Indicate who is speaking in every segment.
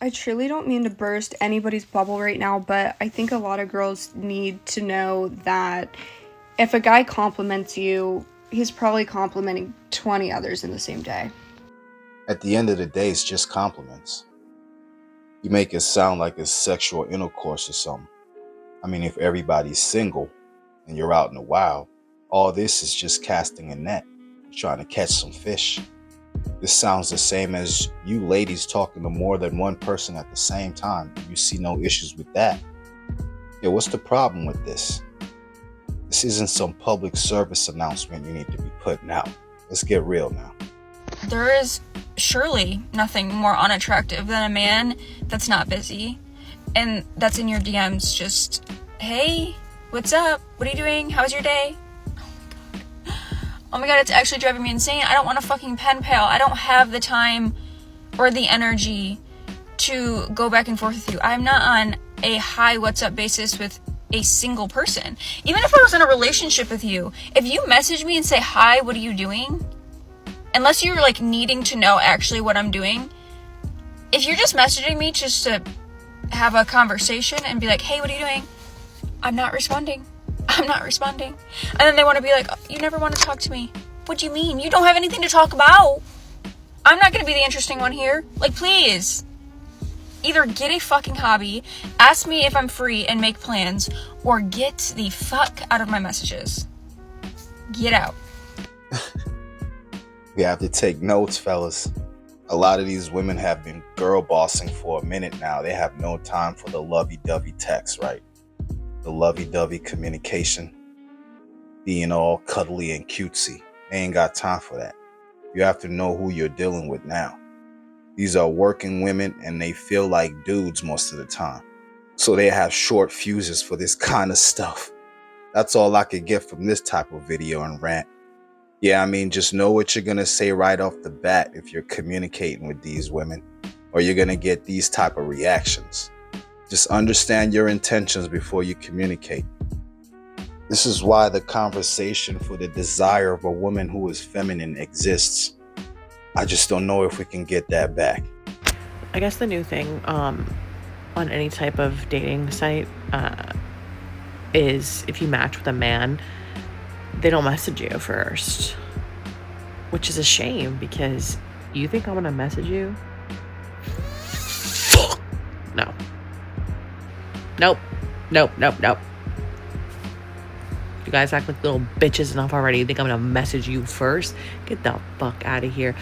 Speaker 1: I truly don't mean to burst anybody's bubble right now, but I think a lot of girls need to know that if a guy compliments you, he's probably complimenting 20 others in the same day.
Speaker 2: At the end of the day, it's just compliments. You make it sound like it's sexual intercourse or something. I mean, if everybody's single and you're out in the wild, all this is just casting a net, trying to catch some fish. This sounds the same as you ladies talking to more than one person at the same time. You see no issues with that. Yeah, what's the problem with this? This isn't some public service announcement you need to be putting out. Let's get real now.
Speaker 3: There is surely nothing more unattractive than a man that's not busy and that's in your DMs just, hey, what's up? What are you doing? How's your day? Oh my god, it's actually driving me insane. I don't want a fucking pen pal. I don't have the time or the energy to go back and forth with you. I'm not on a hi, what's up basis with a single person. Even if I was in a relationship with you, if you message me and say, hi, what are you doing? Unless you're like needing to know actually what I'm doing, if you're just messaging me just to have a conversation and be like, hey, what are you doing? I'm not responding. And then they want to be like, oh, you never want to talk to me. What do you mean? You don't have anything to talk about. I'm not going to be the interesting one here. Like, please. Either get a fucking hobby, ask me if I'm free and make plans, or get the fuck out of my messages. Get out.
Speaker 2: We have to take notes, fellas. A lot of these women have been girl bossing for a minute now. They have no time for the lovey-dovey text, right? The lovey-dovey communication, being all cuddly and cutesy. They ain't got time for that. You have to know who you're dealing with now. These are working women and they feel like dudes most of the time. So they have short fuses for this kind of stuff. That's all I could get from this type of video and rant. Yeah, I mean, just know what you're going to say right off the bat if you're communicating with these women, or you're going to get these type of reactions. Just understand your intentions before you communicate. This is why the conversation for the desire of a woman who is feminine exists. I just don't know if we can get that back.
Speaker 4: I guess the new thing on any type of dating site is if you match with a man, they don't message you first, which is a shame because you think I'm gonna message you? No. Nope. You guys act like little bitches enough already. You think I'm gonna message you first? Get the fuck out of here.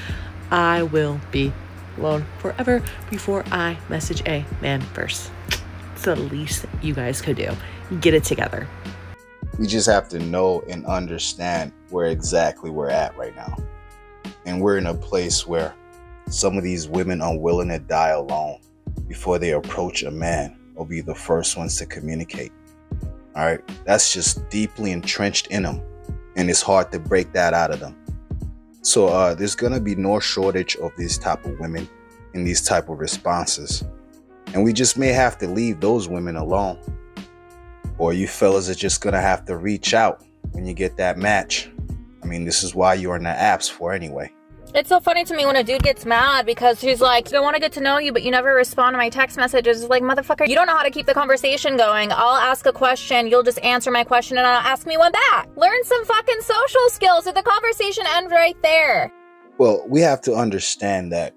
Speaker 4: I will be alone forever before I message a man first. It's the least you guys could do. Get it together.
Speaker 2: We just have to know and understand where exactly we're at right now. And we're in a place where some of these women are willing to die alone before they approach a man or be the first ones to communicate. All right, that's just deeply entrenched in them, and it's hard to break that out of them. So there's gonna be no shortage of these type of women and these type of responses, and we just may have to leave those women alone, or you fellas are just gonna have to reach out when you get that match. I mean, this is why you're in the apps for anyway.
Speaker 5: It's so funny to me when a dude gets mad because he's like, I want to get to know you, but you never respond to my text messages. It's like, motherfucker, you don't know how to keep the conversation going. I'll ask a question, you'll just answer my question, and I'll ask me one back. Learn some fucking social skills, or the conversation ends right there.
Speaker 2: Well, we have to understand that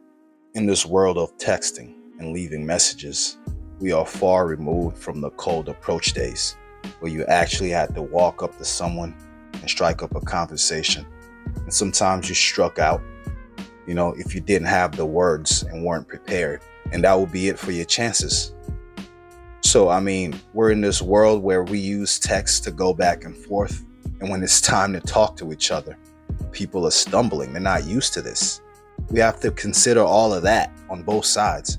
Speaker 2: in this world of texting and leaving messages, we are far removed from the cold approach days, where you actually had to walk up to someone and strike up a conversation. And sometimes you struck out, you know, if you didn't have the words and weren't prepared, and that would be it for your chances. So, I mean, we're in this world where we use text to go back and forth, and when it's time to talk to each other, people are stumbling. They're not used to this. We have to consider all of that on both sides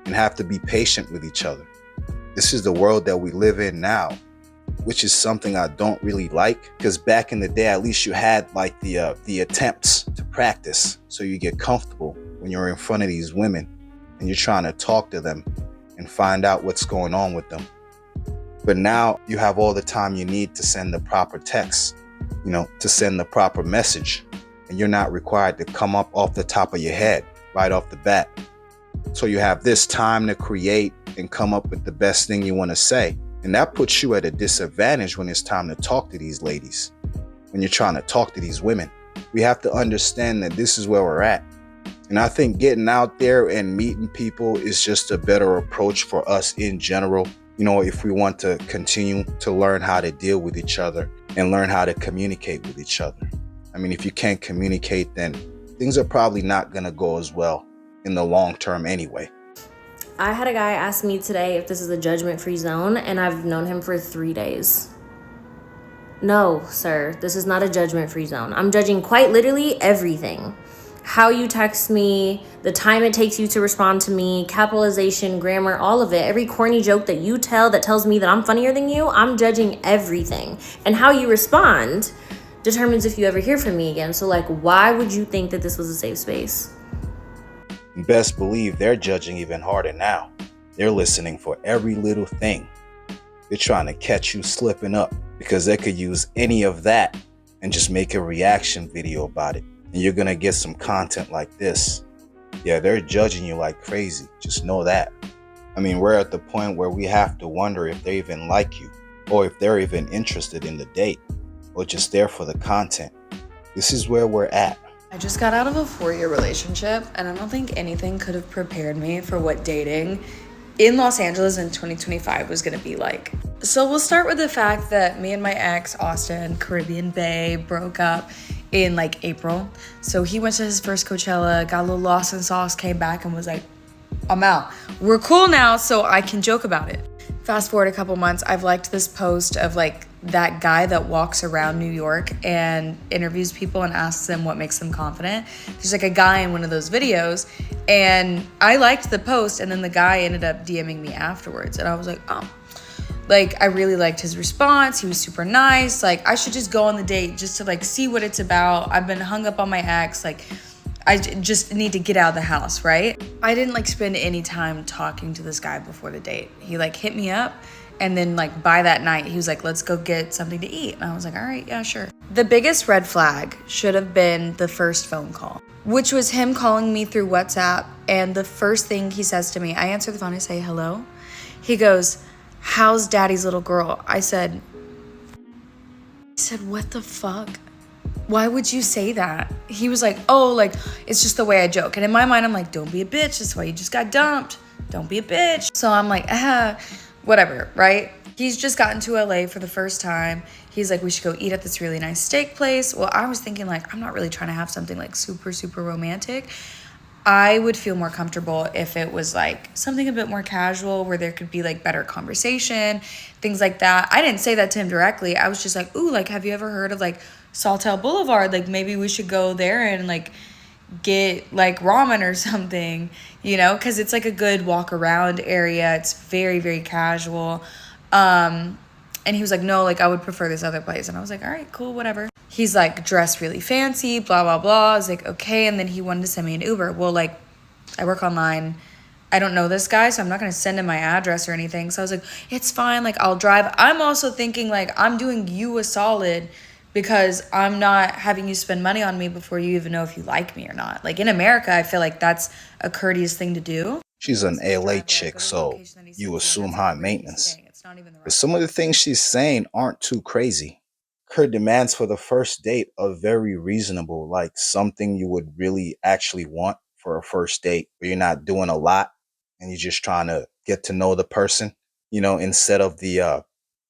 Speaker 2: and have to be patient with each other. This is the world that we live in now, which is something I don't really like, because back in the day, at least you had like the attempts to practice, so you get comfortable when you're in front of these women and you're trying to talk to them and find out what's going on with them. But now you have all the time you need to send the proper text, you know, to send the proper message, and you're not required to come up off the top of your head right off the bat. So you have this time to create and come up with the best thing you want to say. And that puts you at a disadvantage when it's time to talk to these ladies, when you're trying to talk to these women. We have to understand that this is where we're at. And I think getting out there and meeting people is just a better approach for us in general. You know, if we want to continue to learn how to deal with each other and learn how to communicate with each other. I mean, if you can't communicate, then things are probably not going to go as well in the long term anyway.
Speaker 6: I had a guy ask me today if this is a judgment-free zone, and I've known him for 3 days. No, sir, this is not a judgment-free zone. I'm judging quite literally everything. How you text me, the time it takes you to respond to me, capitalization, grammar, all of it. Every corny joke that you tell that tells me that I'm funnier than you, I'm judging everything. And how you respond determines if you ever hear from me again. So, like, why would you think that this was a safe space?
Speaker 2: Best believe they're judging even harder now. They're listening for every little thing. They're trying to catch you slipping up because they could use any of that and just make a reaction video about it. And you're going to get some content like this. Yeah, they're judging you like crazy. Just know that. I mean, we're at the point where we have to wonder if they even like you, or if they're even interested in the date, or just there for the content. This is where we're at.
Speaker 7: I just got out of a 4-year relationship, and I don't think anything could have prepared me for what dating in Los Angeles in 2025 was gonna be like. So we'll start with the fact that me and my ex, Austin, Caribbean Bay, broke up in like April. So he went to his first Coachella, got a little lost in sauce, came back and was like, I'm out. We're cool now, so I can joke about it. Fast forward a couple months, I've liked this post of like that guy that walks around New York and interviews people and asks them what makes them confident. There's like a guy in one of those videos, and I liked the post, and then the guy ended up DMing me afterwards, and I was like, oh. Like, I really liked his response. He was super nice. Like, I should just go on the date just to, like, see what it's about. I've been hung up on my ex. Like, I just need to get out of the house, right? I didn't, like, spend any time talking to this guy before the date. He, like, hit me up, and then, like, by that night, he was like, let's go get something to eat. And I was like, all right, yeah, sure. The biggest red flag should have been the first phone call, which was him calling me through WhatsApp. And the first thing he says to me, I answer the phone, I say, hello. He goes, how's daddy's little girl? I said, what the fuck? Why would you say that? He was like, oh, like, it's just the way I joke. And in my mind, I'm like, don't be a bitch. That's why you just got dumped. Don't be a bitch. So I'm like, whatever, right? He's just gotten to LA for the first time. He's like, we should go eat at this really nice steak place. Well, I was thinking like, I'm not really trying to have something like super, super romantic. I would feel more comfortable if it was like something a bit more casual where there could be like better conversation, things like that. I didn't say that to him directly. I was just like, ooh, like, have you ever heard of like Sawtelle Boulevard? Like, maybe we should go there and like get like ramen or something, you know, because it's like a good walk around area. It's very, very casual. And he was like, no, like, I would prefer this other place. And I was like, all right, cool, whatever. He's like dressed really fancy, blah, blah, blah. I was like, okay. And then he wanted to send me an Uber. Well, like, I work online. I don't know this guy, so I'm not going to send him my address or anything. So I was like, it's fine. Like, I'll drive. I'm also thinking like, I'm doing you a solid because I'm not having you spend money on me before you even know if you like me or not. Like, in America, I feel like that's a courteous thing to do.
Speaker 2: She's an LA chick, so you assume high maintenance. But some of the things she's saying aren't too crazy. Her demands for the first date are very reasonable, like something you would really actually want for a first date where you're not doing a lot and you're just trying to get to know the person, you know, instead of the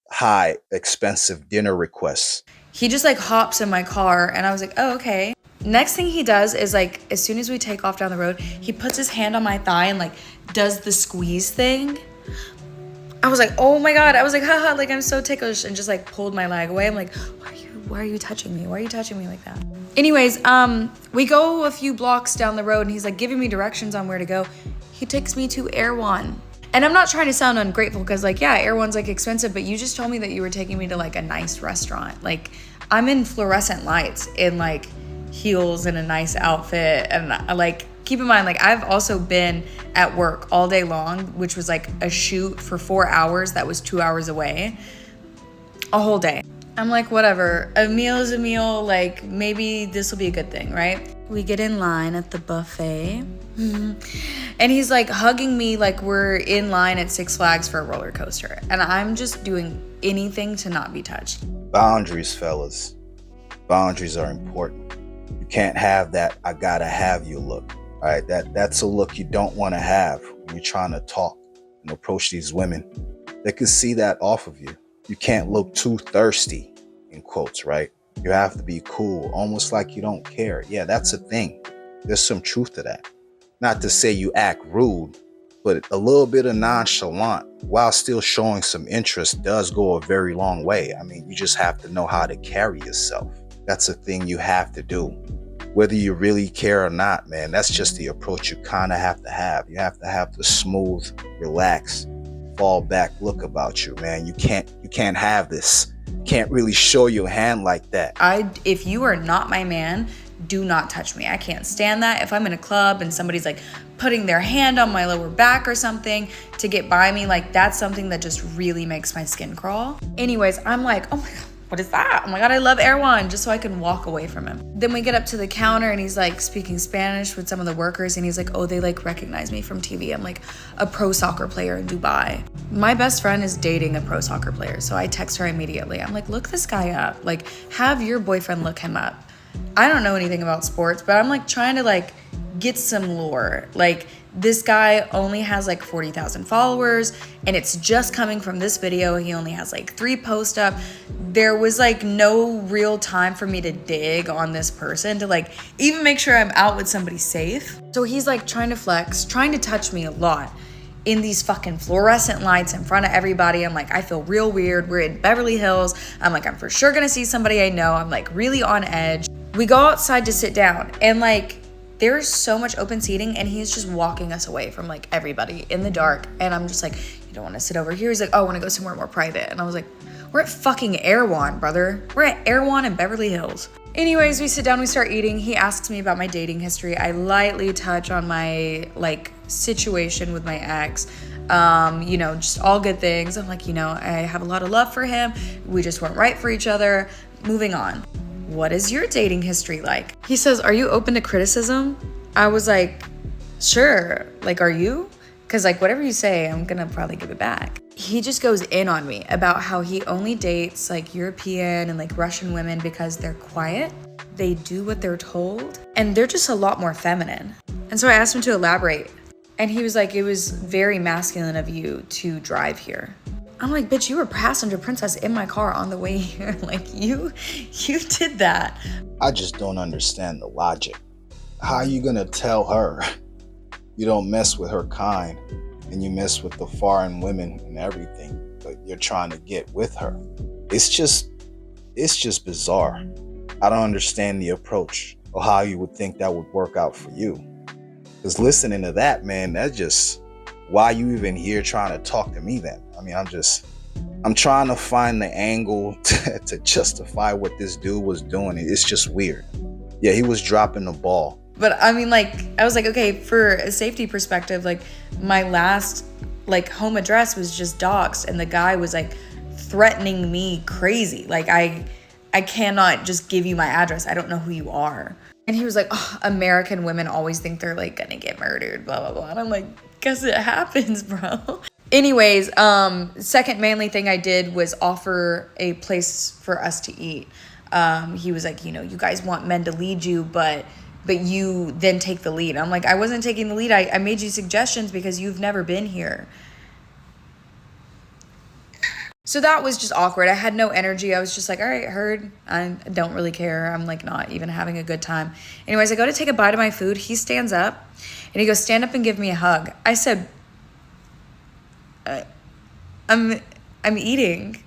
Speaker 2: high, expensive dinner requests.
Speaker 7: He just like hops in my car and I was like, oh, okay. Next thing he does is like, as soon as we take off down the road, he puts his hand on my thigh and like does the squeeze thing. I was like, oh my God. I was like, haha, like I'm so ticklish, and just like pulled my leg away. I'm like, why are you touching me? Why are you touching me like that? Anyways, we go a few blocks down the road and he's like giving me directions on where to go. He takes me to Erewhon. And I'm not trying to sound ungrateful because like, yeah, Erewhon's like expensive, but you just told me that you were taking me to like a nice restaurant. Like, I'm in fluorescent lights in like heels and a nice outfit. And I like, keep in mind, like I've also been at work all day long, which was like a shoot for 4 hours. That was 2 hours away, a whole day. I'm like, whatever, a meal is a meal. Like maybe this will be a good thing, right? We get in line at the buffet And he's like hugging me like we're in line at Six Flags for a roller coaster. And I'm just doing anything to not be touched.
Speaker 2: Boundaries, fellas. Boundaries are important. You can't have that I gotta have you look. All right, that's a look you don't want to have when you're trying to talk and approach these women. They can see that off of you. You can't look too thirsty, in quotes, right? You have to be cool, almost like you don't care. Yeah, that's a thing. There's some truth to that. Not to say you act rude, but a little bit of nonchalant while still showing some interest does go a very long way. I mean, you just have to know how to carry yourself. That's a thing you have to do. Whether you really care or not, man, that's just the approach you kind of have to have. You have to have the smooth, relaxed, fall back look about you, man. You can't have this. You can't really show your hand like that.
Speaker 7: If you are not my man, do not touch me. I can't stand that. If I'm in a club and somebody's like putting their hand on my lower back or something to get by me, like that's something that just really makes my skin crawl. Anyways, I'm like, oh my God, what is that? Oh my God, I love Erwan, just so I can walk away from him. Then we get up to the counter and he's like speaking Spanish with some of the workers and he's like, oh, they like recognize me from TV. I'm like a pro soccer player in Dubai. My best friend is dating a pro soccer player, so I text her immediately. I'm like, look this guy up. Like, have your boyfriend look him up. I don't know anything about sports, but I'm like trying to like get some lore. Like, this guy only has like 40,000 followers and it's just coming from this video. He only has like 3 posts up. There was like no real time for me to dig on this person to like even make sure I'm out with somebody safe. So he's like trying to flex, trying to touch me a lot in these fucking fluorescent lights in front of everybody. I'm like, I feel real weird. We're in Beverly Hills. I'm like, I'm for sure gonna see somebody I know. I'm like really on edge. We go outside to sit down and like there's so much open seating and he's just walking us away from like everybody in the dark. And I'm just like, you don't want to sit over here? He's like, oh, I want to go somewhere more private. And I was like, we're at fucking Erewhon, brother. We're at Erewhon in Beverly Hills. Anyways, we sit down, we start eating. He asks me about my dating history. I lightly touch on my like situation with my ex. You know, just all good things. I'm like, you know, I have a lot of love for him. We just weren't right for each other. Moving on. What is your dating history like? He says, are you open to criticism? I was like, sure. Like, are you? Because like whatever you say, I'm gonna probably give it back. He just goes in on me about how he only dates like European and like Russian women because they're quiet. They do what they're told and they're just a lot more feminine. And so I asked him to elaborate. And he was like, it was very masculine of you to drive here. I'm like, bitch, you were passenger princess in my car on the way here. Like, you did that.
Speaker 2: I just don't understand the logic. How are you gonna tell her you don't mess with her kind and you mess with the foreign women and everything, but you're trying to get with her? It's just bizarre. I don't understand the approach or how you would think that would work out for you. Because listening to that, man, that's just, why you even here trying to talk to me then? I mean, I'm trying to find the angle to justify what this dude was doing. It's just weird. Yeah, he was dropping the ball.
Speaker 7: But I mean, like, I was like, okay, for a safety perspective, like my last like home address was just doxed and the guy was like threatening me crazy. Like I cannot just give you my address. I don't know who you are. And he was like, oh, American women always think they're like gonna get murdered, blah, blah, blah. And I'm like, guess it happens, bro. Anyways, second manly thing I did was offer a place for us to eat. He was like, you know, you guys want men to lead you, but you then take the lead. I'm like, I wasn't taking the lead. I made you suggestions because you've never been here. So that was just awkward. I had no energy. I was just like, all right, heard. I don't really care. I'm like not even having a good time. Anyways, I go to take a bite of my food. He stands up and he goes, stand up and give me a hug. I said, I'm eating.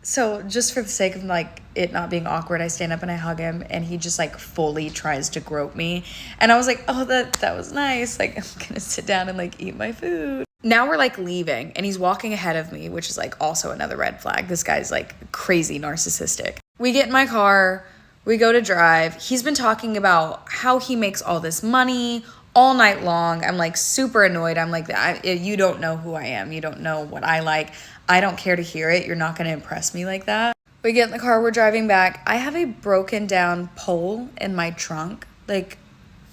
Speaker 7: So just for the sake of like it not being awkward, I stand up and I hug him and he just like fully tries to grope me. And I was like, oh, that was nice. Like, I'm gonna sit down and like eat my food. Now we're like leaving and he's walking ahead of me, which is like also another red flag. This guy's like crazy narcissistic. We get in my car, we go to drive. He's been talking about how he makes all this money all night long. I'm like super annoyed. I'm like, you don't know who I am. You don't know what I like. I don't care to hear it. You're not going to impress me like that. We get in the car, we're driving back. I have a broken down pole in my trunk, like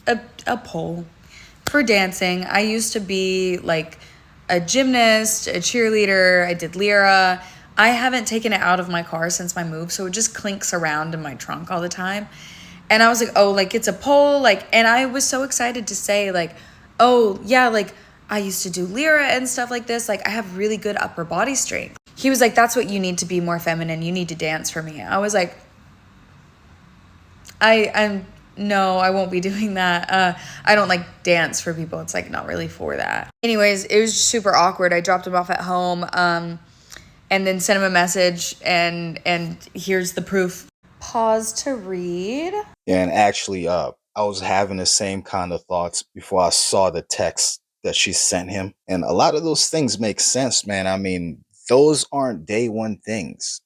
Speaker 7: a pole. for dancing. I used to be like a gymnast, a cheerleader. I did Lyra. I haven't taken it out of my car since my move, so it just clinks around in my trunk all the time. And I was like, oh, like it's a pole, like, and I was so excited to say like, oh yeah, like I used to do Lyra and stuff like this. Like I have really good upper body strength. He was like, that's what you need to be more feminine. You need to dance for me. I was like, no, I won't be doing that. I don't like dance for people. It's like not really for that. Anyways, it was super awkward. I dropped him off at home, and then sent him a message, and here's the proof. Pause to read.
Speaker 2: Yeah, and actually, I was having the same kind of thoughts before I saw the text that she sent him. And a lot of those things make sense, man. I mean, those aren't day one things.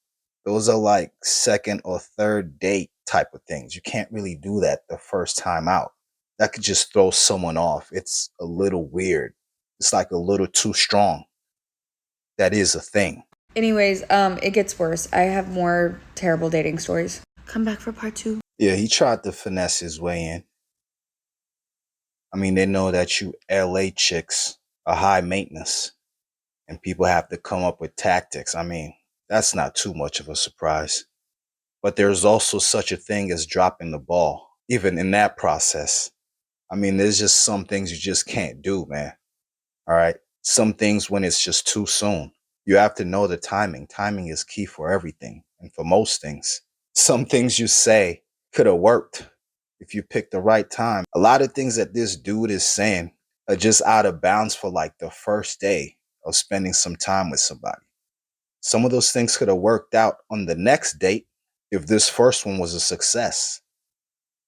Speaker 2: Those are like second or third date type of things. You can't really do that the first time out. That could just throw someone off. It's a little weird. It's like a little too strong. That is a thing.
Speaker 7: Anyways, it gets worse. I have more terrible dating stories. Come back for part 2.
Speaker 2: Yeah, he tried to finesse his way in. I mean, they know that you LA chicks are high maintenance and people have to come up with tactics. I mean, that's not too much of a surprise. But there's also such a thing as dropping the ball, even in that process. I mean, there's just some things you just can't do, man. All right. Some things when it's just too soon. You have to know the timing. Timing is key for everything and for most things. Some things you say could have worked if you picked the right time. A lot of things that this dude is saying are just out of bounds for like the first day of spending some time with somebody. Some of those things could have worked out on the next date if this first one was a success.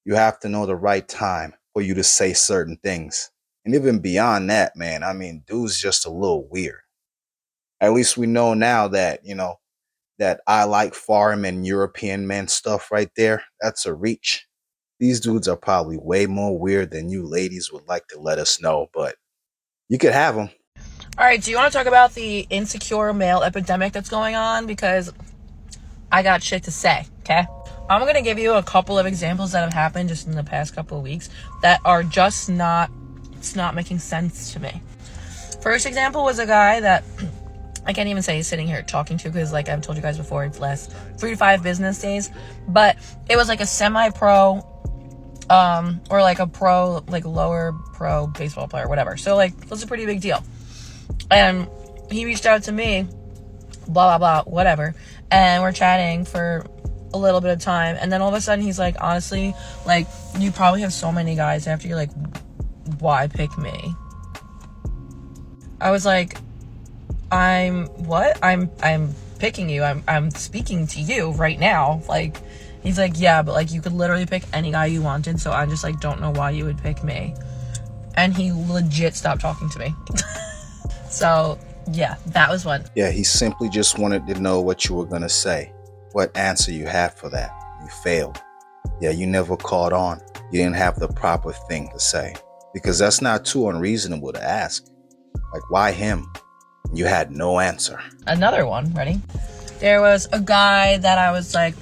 Speaker 2: You have to know the right time for you to say certain things. And even beyond that, man, I mean, dude's just a little weird. At least we know now that, that I like foreign and European men stuff right there. That's a reach. These dudes are probably way more weird than you ladies would like to let us know, but you could have them.
Speaker 4: All right, do you want to talk about the insecure male epidemic that's going on? Because I got shit to say, okay? I'm going to give you a couple of examples that have happened just in the past couple of weeks that are just it's not making sense to me. First example was a guy that I can't even say he's sitting here talking to because, like I've told you guys before, it's less 3 to 5 business days. But it was like a semi-pro, or like a pro, like lower pro baseball player, whatever. So like, that's a pretty big deal. And he reached out to me, blah, blah, blah, whatever. And we're chatting for a little bit of time. And then all of a sudden he's like, honestly, like, you probably have so many guys after you, like, why pick me? I was like, I'm picking you. I'm speaking to you right now. Like, he's like, yeah, but like you could literally pick any guy you wanted. So I just like don't know why you would pick me. And he legit stopped talking to me. So yeah, that was one.
Speaker 2: Yeah, he simply just wanted to know what you were going to say. What answer you had for that. You failed. Yeah, you never caught on. You didn't have the proper thing to say. Because that's not too unreasonable to ask. Like, why him? You had no answer.
Speaker 4: Another one, ready? There was a guy that I was like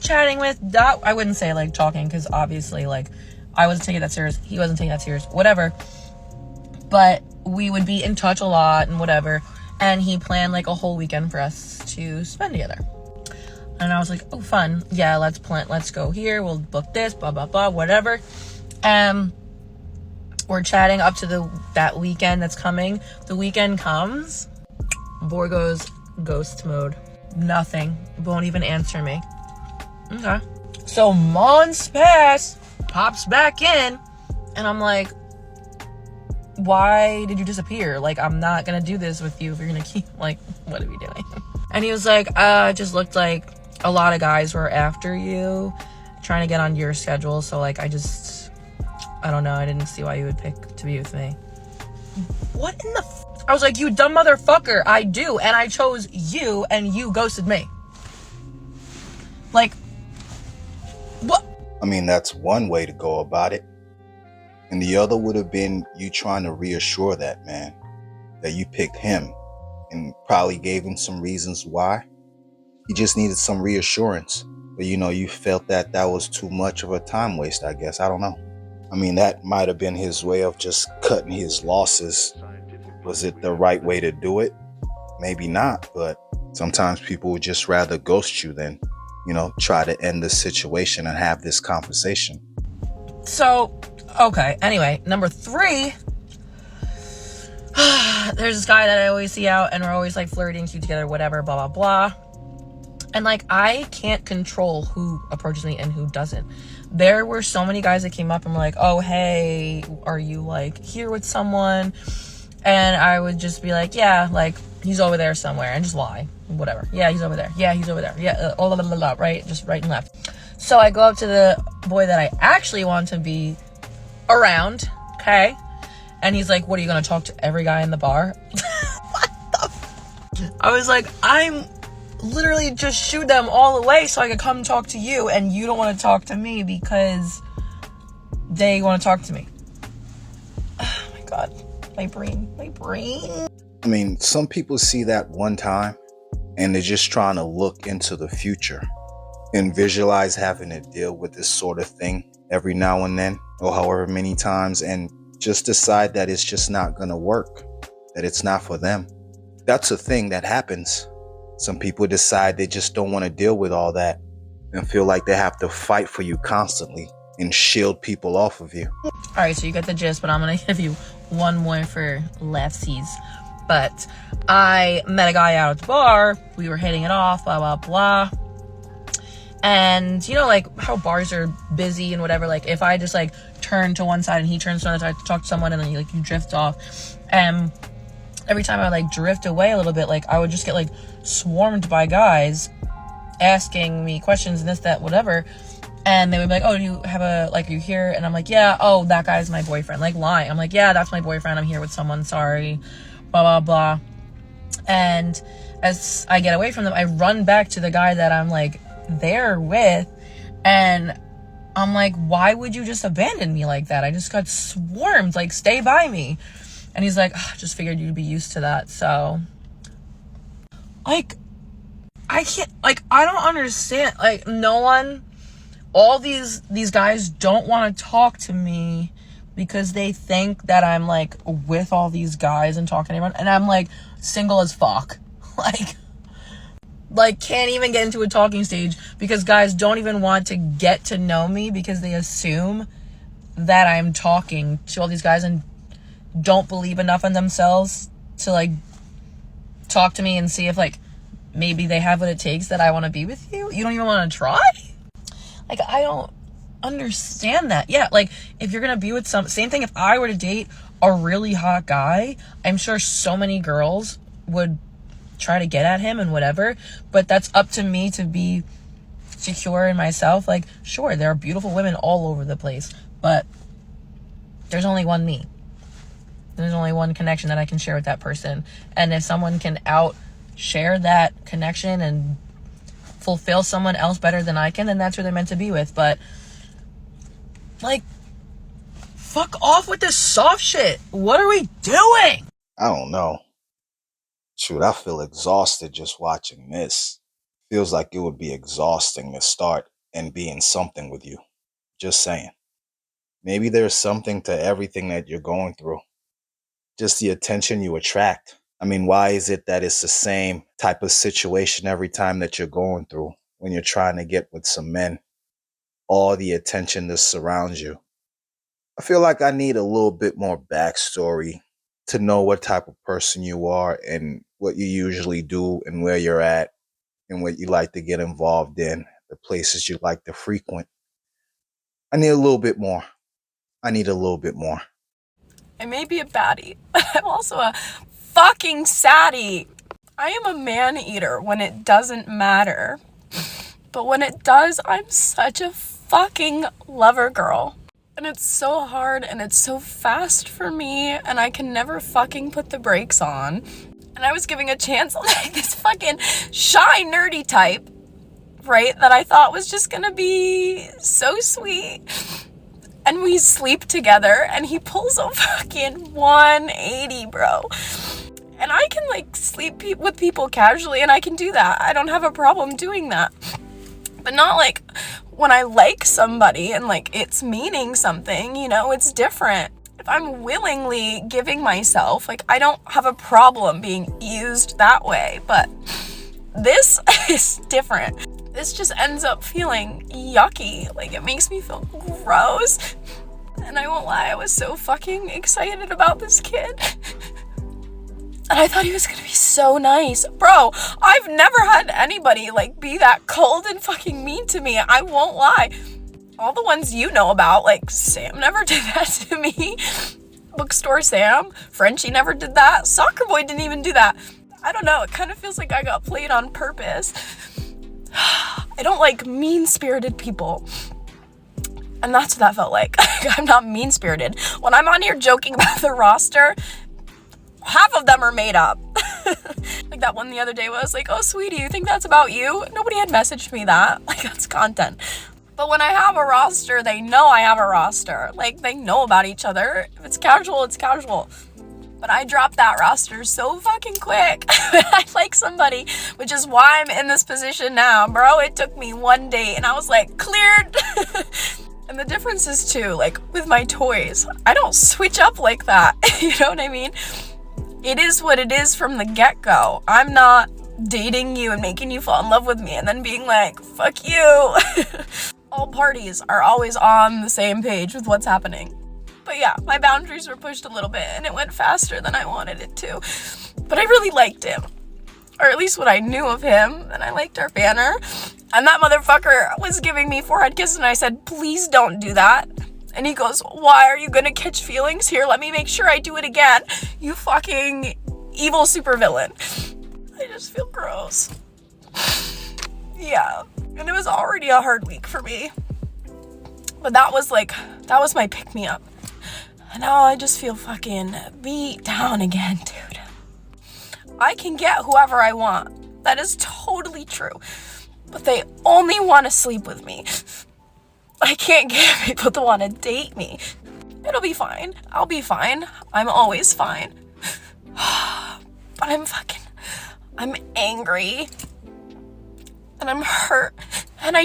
Speaker 4: chatting with. I wouldn't say like talking because obviously like I wasn't taking that serious. He wasn't taking that serious. Whatever. But we would be in touch a lot and whatever. And he planned like a whole weekend for us to spend together. And I was like, oh, fun. Yeah, let's go here. We'll book this, blah, blah, blah, whatever. We're chatting up to that weekend that's coming. The weekend comes. Boy goes ghost mode. Nothing. Won't even answer me. Okay. So months pass. Pops back in. And I'm like, why did you disappear? Like, I'm not going to do this with you if you're going to keep, like, what are we doing? And he was like, it just looked like a lot of guys were after you, trying to get on your schedule. So, like, I don't know. I didn't see why you would pick to be with me. What in the I was like, you dumb motherfucker. I do. And I chose you and you ghosted me. Like, what?
Speaker 2: I mean, that's one way to go about it. And the other would have been you trying to reassure that man that you picked him and probably gave him some reasons why. He just needed some reassurance. But, you felt that was too much of a time waste, I guess. I don't know. I mean, that might have been his way of just cutting his losses. Was it the right way to do it? Maybe not, but sometimes people would just rather ghost you than, try to end the situation and have this conversation.
Speaker 4: So, okay. Anyway, number 3. There's this guy that I always see out, and we're always like flirting, cute together, whatever, blah, blah, blah. And like, I can't control who approaches me and who doesn't. There were so many guys that came up and were like, oh, hey, are you like here with someone? And I would just be like, yeah, like he's over there somewhere, and just lie, whatever. Yeah, he's over there. Yeah, he's over there. Yeah, blah, blah, blah, blah, right? Just right and left. So I go up to the boy that I actually want to be around, okay? And he's like, what, are you going to talk to every guy in the bar? What the I was like, I'm literally just shoo them all away so I could come talk to you, and you don't want to talk to me because they want to talk to me. Oh my God. My brain.
Speaker 2: I mean, some people see that one time and they're just trying to look into the future and visualize having to deal with this sort of thing every now and then, or however many times, and just decide that it's just not going to work, that it's not for them. That's a thing that happens. Some people decide they just don't want to deal with all that and feel like they have to fight for you constantly and shield people off of you.
Speaker 4: All right, so you get the gist, but I'm going to give you one more for lefties. But I met a guy out at the bar. We were hitting it off, blah, blah, blah. And you know, like how bars are busy and whatever, like if I just like turn to one side and he turns to the other side to talk to someone, and then you drift off. Every time I like drift away a little bit, like I would just get like swarmed by guys asking me questions and this, that, whatever. And they would be like, oh, do you have are you here? And I'm like, yeah, oh, that guy's my boyfriend. Like lying. I'm like, yeah, that's my boyfriend. I'm here with someone. Sorry. Blah, blah, blah. And as I get away from them, I run back to the guy that I'm like there with. And I'm like, why would you just abandon me like that? I just got swarmed. Like, stay by me. And he's like, oh, just figured you'd be used to that. So, like, I can't, like, I don't understand. Like, no one, all these guys don't want to talk to me because they think that I'm, like, with all these guys and talking to everyone. And I'm, like, single as fuck. Like, can't even get into a talking stage because guys don't even want to get to know me because they assume that I'm talking to all these guys and don't believe enough in themselves to, like, talk to me and see if, like, maybe they have what it takes that I want to be with you. You don't even want to try? Like, I don't understand that. Yeah, like, if you're going to be with same thing if I were to date a really hot guy, I'm sure so many girls would try to get at him and whatever, but that's up to me to be secure in myself. Like, sure, there are beautiful women all over the place, but there's only one me. There's only one connection that I can share with that person. And if someone can share that connection and fulfill someone else better than I can, then that's who they're meant to be with. But, like, fuck off with this soft shit. What are we doing?
Speaker 2: I don't know. Shoot, I feel exhausted just watching this. Feels like it would be exhausting to start and be in something with you. Just saying. Maybe there's something to everything that you're going through. Just the attention you attract. I mean, why is it that it's the same type of situation every time that you're going through when you're trying to get with some men? All the attention that surrounds you. I feel like I need a little bit more backstory to know what type of person you are and what you usually do and where you're at and what you like to get involved in, the places you like to frequent. I need a little bit more. I
Speaker 3: may be a baddie, but I'm also a fucking saddie. I am a man eater when it doesn't matter. But when it does, I'm such a fucking lover girl. And it's so hard and it's so fast for me, and I can never fucking put the brakes on. And I was giving a chance on like this fucking shy nerdy type, right, that I thought was just gonna be so sweet. And we sleep together and he pulls a fucking 180, bro. And I can like sleep with people casually, and I can do that. I don't have a problem doing that. But not like when I like somebody and like it's meaning something, you know, it's different. If I'm willingly giving myself, like I don't have a problem being used that way, but this is different. This just ends up feeling yucky. Like it makes me feel gross. And I won't lie, I was so fucking excited about this kid. And I thought he was gonna be so nice. Bro, I've never had anybody like be that cold and fucking mean to me. I won't lie. All the ones you know about, like Sam never did that to me. Bookstore Sam, Frenchie never did that. Soccer boy didn't even do that. I don't know, it kind of feels like I got played on purpose. I don't like mean-spirited people. And that's what that felt like. I'm not mean-spirited. When I'm on here joking about the roster, half of them are made up. Like that one the other day was like, oh sweetie, you think that's about you? Nobody had messaged me that. Like that's content. But when I have a roster, they know I have a roster. Like they know about each other. If it's casual, it's casual. But I dropped that roster so fucking quick. I like somebody, which is why I'm in this position now, bro. It took me one date and I was like, cleared. And the difference is too, like with my toys, I don't switch up like that. You know what I mean? It is what it is from the get-go. I'm not dating you and making you fall in love with me and then being like, fuck you. All parties are always on the same page with what's happening. But yeah, my boundaries were pushed a little bit and it went faster than I wanted it to. But I really liked him. Or at least what I knew of him. And I liked our banner. And that motherfucker was giving me forehead kisses and I said, please don't do that. And he goes, why are you gonna catch feelings? Here, let me make sure I do it again. You fucking evil supervillain. I just feel gross. Yeah. And it was already a hard week for me. But that was my pick-me-up. And now I just feel fucking beat down again, dude. I can get whoever I want. That is totally true. But they only want to sleep with me. I can't get people to want to date me. It'll be fine. I'll be fine. I'm always fine. But I'm angry. And I'm hurt. And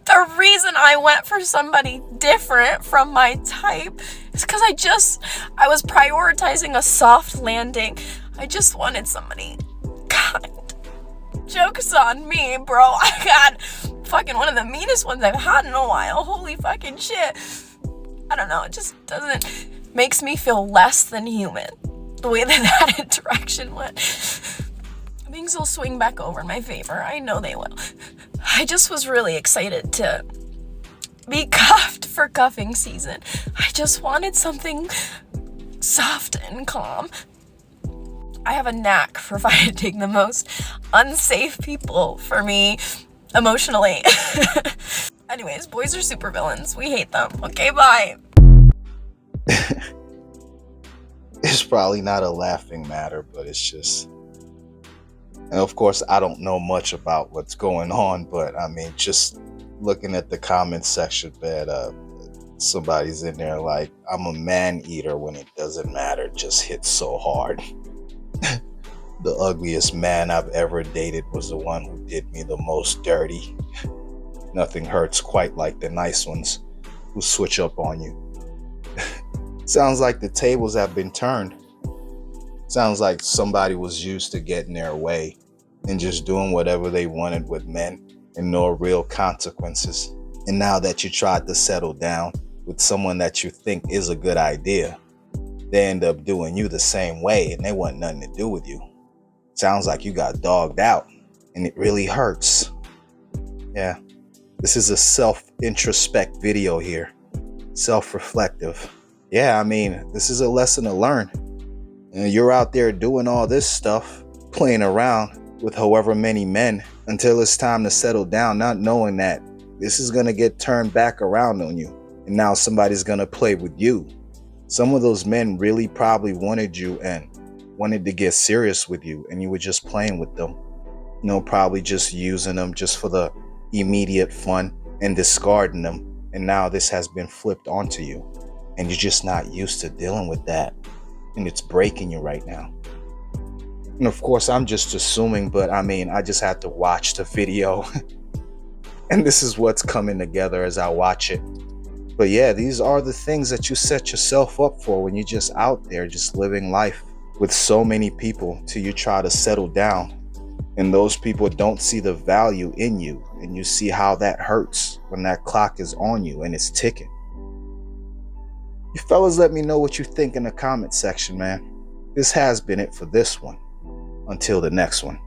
Speaker 3: the reason I went for somebody different from my type is because I was prioritizing a soft landing. I just wanted somebody kind. Joke's on me, bro. I got fucking one of the meanest ones I've had in a while. Holy fucking shit. I don't know, it just makes me feel less than human. The way that interaction went. Things will swing back over in my favor. I know they will. I just was really excited to be cuffed for cuffing season. I just wanted something soft and calm. I have a knack for finding the most unsafe people for me emotionally. Anyways, boys are supervillains. We hate them. Okay, bye.
Speaker 2: It's probably not a laughing matter, but it's just... And of course, I don't know much about what's going on, but I mean, just looking at the comments section, that somebody's in there like, I'm a man eater when it doesn't matter, just hits so hard. The ugliest man I've ever dated was the one who did me the most dirty. Nothing hurts quite like the nice ones who switch up on you. Sounds like the tables have been turned. Sounds like somebody was used to getting their way and just doing whatever they wanted with men and no real consequences. And now that you tried to settle down with someone that you think is a good idea, they end up doing you the same way and they want nothing to do with you. Sounds like you got dogged out and it really hurts. Yeah, this is a self-introspect video here. Self-reflective. Yeah, I mean, this is a lesson to learn. And you're out there doing all this stuff, playing around with however many men until it's time to settle down, not knowing that this is going to get turned back around on you. And now somebody's going to play with you. Some of those men really probably wanted you and wanted to get serious with you, and you were just playing with them. You know, probably just using them just for the immediate fun and discarding them. And now this has been flipped onto you. And you're just not used to dealing with that. And it's breaking you right now. And of course, I'm just assuming, but I mean, I just had to watch the video. And this is what's coming together as I watch it. But yeah, these are the things that you set yourself up for when you're just out there, just living life with so many people till you try to settle down. And those people don't see the value in you. And you see how that hurts when that clock is on you and it's ticking. You fellas, let me know what you think in the comment section, man. This has been it for this one. Until the next one.